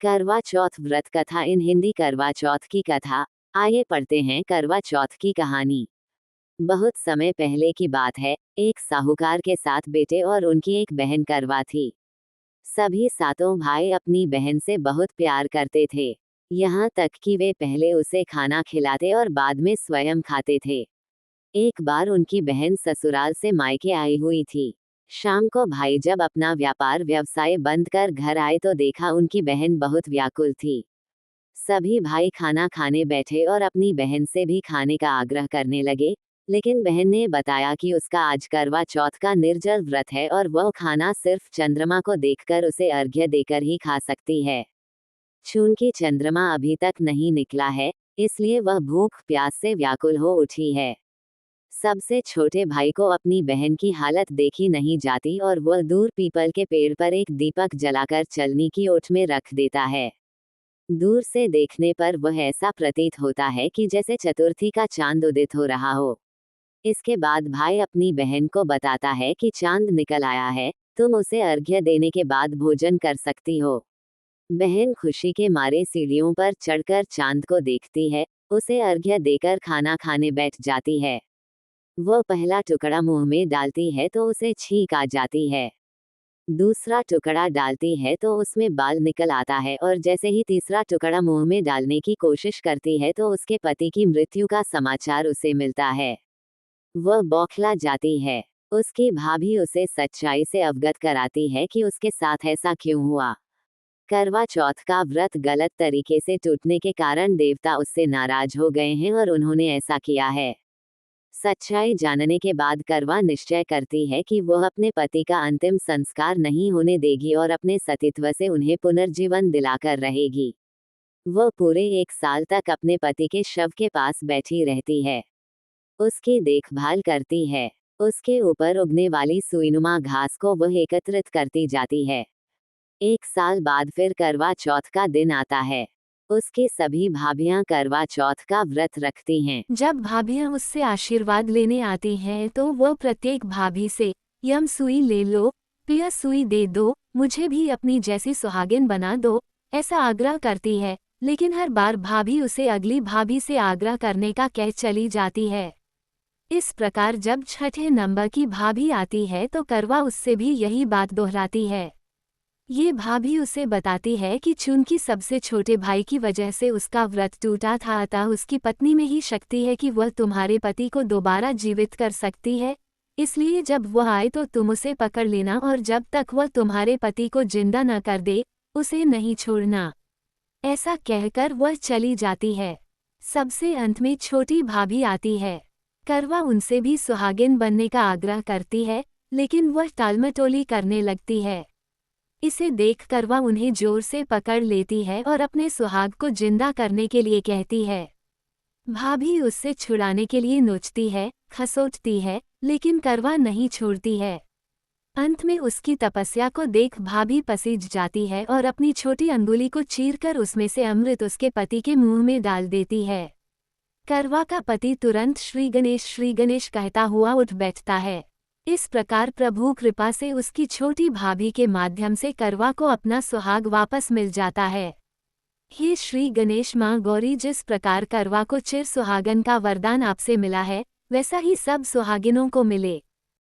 करवा चौथ व्रत कथा इन हिंदी करवा चौथ की कथा। आइए पढ़ते हैं करवा चौथ की कहानी। बहुत समय पहले की बात है। एक साहूकार के 7 बेटे और उनकी एक बहन करवा थी। सभी सातों भाई अपनी बहन से बहुत प्यार करते थे, यहाँ तक कि वे पहले उसे खाना खिलाते और बाद में स्वयं खाते थे। एक बार उनकी बहन ससुराल से मायके आई हुई थी। शाम को भाई जब अपना व्यापार व्यवसाय बंद कर घर आए तो देखा उनकी बहन बहुत व्याकुल थी। सभी भाई खाना खाने बैठे और अपनी बहन से भी खाने का आग्रह करने लगे, लेकिन बहन ने बताया कि उसका आज करवा चौथ का निर्जल व्रत है और वह खाना सिर्फ चंद्रमा को देखकर उसे अर्घ्य देकर ही खा सकती है। चूंकि चंद्रमा अभी तक नहीं निकला है, इसलिए वह भूख प्यास से व्याकुल हो उठी है। सबसे छोटे भाई को अपनी बहन की हालत देखी नहीं जाती और वह दूर पीपल के पेड़ पर एक दीपक जलाकर चलनी की ओट में रख देता है। दूर से देखने पर वह ऐसा प्रतीत होता है कि जैसे चतुर्थी का चांद उदित हो रहा हो। इसके बाद भाई अपनी बहन को बताता है कि चांद निकल आया है, तुम उसे अर्घ्य देने के बाद भोजन कर सकती हो। बहन खुशी के मारे सीढ़ियों पर चढ़कर चांद को देखती है, उसे अर्घ्य देकर खाना खाने बैठ जाती है। वह पहला टुकड़ा मुंह में डालती है तो उसे छींक आ जाती है। दूसरा टुकड़ा डालती है तो उसमें बाल निकल आता है और जैसे ही तीसरा टुकड़ा मुंह में डालने की कोशिश करती है तो उसके पति की मृत्यु का समाचार उसे मिलता है। वह बौखला जाती है। उसकी भाभी उसे सच्चाई से अवगत कराती है कि उसके साथ ऐसा क्यों हुआ। करवा चौथ का व्रत गलत तरीके से टूटने के कारण देवता उससे नाराज हो गए हैं और उन्होंने ऐसा किया है। सच्चाई जानने के बाद करवा निश्चय करती है कि वह अपने पति का अंतिम संस्कार नहीं होने देगी और अपने सतीत्व से उन्हें पुनर्जीवन दिलाकर रहेगी। वह पूरे 1 साल तक अपने पति के शव के पास बैठी रहती है, उसकी देखभाल करती है। उसके ऊपर उगने वाली सुईनुमा घास को वह एकत्रित करती जाती है। 1 साल बाद फिर करवा चौथ का दिन आता है। उसकी सभी भाभियां करवा चौथ का व्रत रखती हैं। जब भाभियां उससे आशीर्वाद लेने आती हैं तो वह प्रत्येक भाभी से यम सुई ले लो, पिया सुई दे दो, मुझे भी अपनी जैसी सुहागिन बना दो, ऐसा आग्रह करती है। लेकिन हर बार भाभी उसे अगली भाभी से आग्रह करने का कह चली जाती है। इस प्रकार जब छठे नंबर की भाभी आती है तो करवा उससे भी यही बात दोहराती है। ये भाभी उसे बताती है कि चूंकि सबसे छोटे भाई की वजह से उसका व्रत टूटा था, अतः उसकी पत्नी में ही शक्ति है कि वह तुम्हारे पति को दोबारा जीवित कर सकती है, इसलिए जब वह आए तो तुम उसे पकड़ लेना और जब तक वह तुम्हारे पति को जिंदा न कर दे, उसे नहीं छोड़ना। ऐसा कहकर वह चली जाती है। सबसे अंत में छोटी भाभी आती है। करवा उनसे भी सुहागिन बनने का आग्रह करती है, लेकिन वह टालमटोली करने लगती है। इसे देखकर वह उन्हें जोर से पकड़ लेती है और अपने सुहाग को जिंदा करने के लिए कहती है। भाभी उससे छुड़ाने के लिए नोचती है, खसोटती है, लेकिन करवा नहीं छोड़ती है। अंत में उसकी तपस्या को देख भाभी पसीज जाती है और अपनी छोटी अंगुली को चीरकर उसमें से अमृत उसके पति के मुंह में डाल देती है। करवा का पति तुरंत श्री गणेश कहता हुआ उठ बैठता है। इस प्रकार प्रभु कृपा से उसकी छोटी भाभी के माध्यम से करवा को अपना सुहाग वापस मिल जाता है। हे श्री गणेश माँ गौरी, जिस प्रकार करवा को चिर सुहागन का वरदान आपसे मिला है, वैसा ही सब सुहागिनों को मिले।